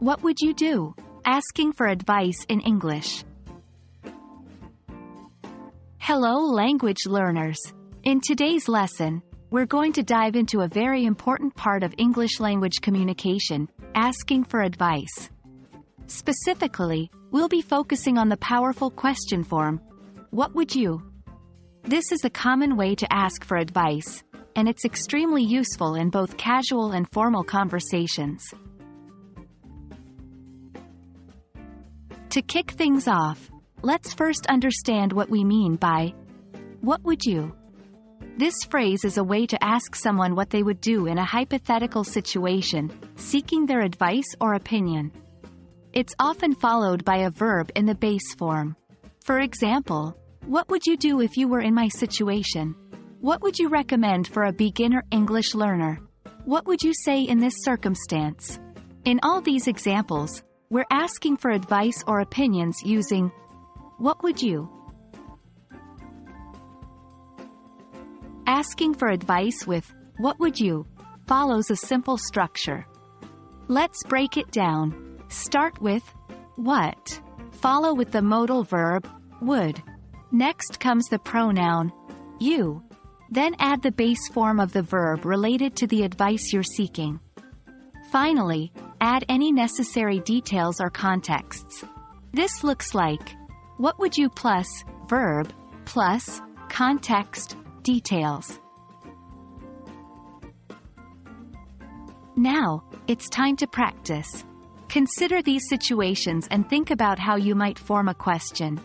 What would you do? Asking for advice in English. Hello, language learners. In today's lesson, we're going to dive into a very important part of English language communication, asking for advice. Specifically, we'll be focusing on the powerful question form, what would you? This is a common way to ask for advice, and it's extremely useful in both casual and formal conversations. To kick things off, let's first understand what we mean by, what would you? This phrase is a way to ask someone what they would do in a hypothetical situation, seeking their advice or opinion. It's often followed by a verb in the base form. For example, what would you do if you were in my situation? What would you recommend for a beginner English learner? What would you say in this circumstance? In all these examples, we're asking for advice or opinions using what would you? Asking for advice with what would you follows a simple structure. Let's break it down. Start with what, follow with the modal verb would. Next comes the pronoun you. Then add the base form of the verb related to the advice you're seeking. Finally, add any necessary details or contexts. This looks like what would you plus verb plus context details. Now, it's time to practice. Consider these situations and think about how you might form a question.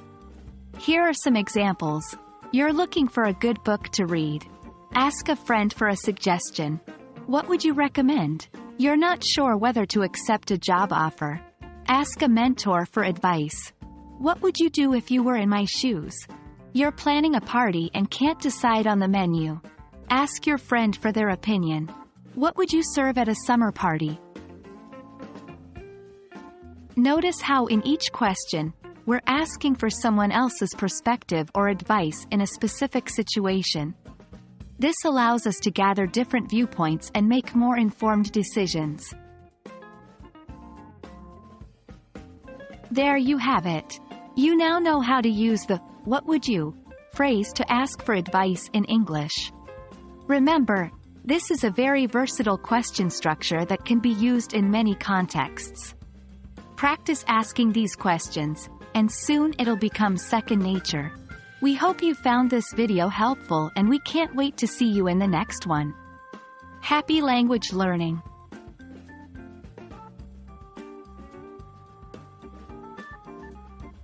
Here are some examples. You're looking for a good book to read. Ask a friend for a suggestion. What would you recommend? You're not sure whether to accept a job offer. Ask a mentor for advice. What would you do if you were in my shoes? You're planning a party and can't decide on the menu. Ask your friend for their opinion. What would you serve at a summer party? Notice how in each question, we're asking for someone else's perspective or advice in a specific situation. This allows us to gather different viewpoints and make more informed decisions. There you have it. You now know how to use the "what would you" phrase to ask for advice in English. Remember, this is a very versatile question structure that can be used in many contexts. Practice asking these questions, and soon it'll become second nature. We hope you found this video helpful and we can't wait to see you in the next one. Happy language learning!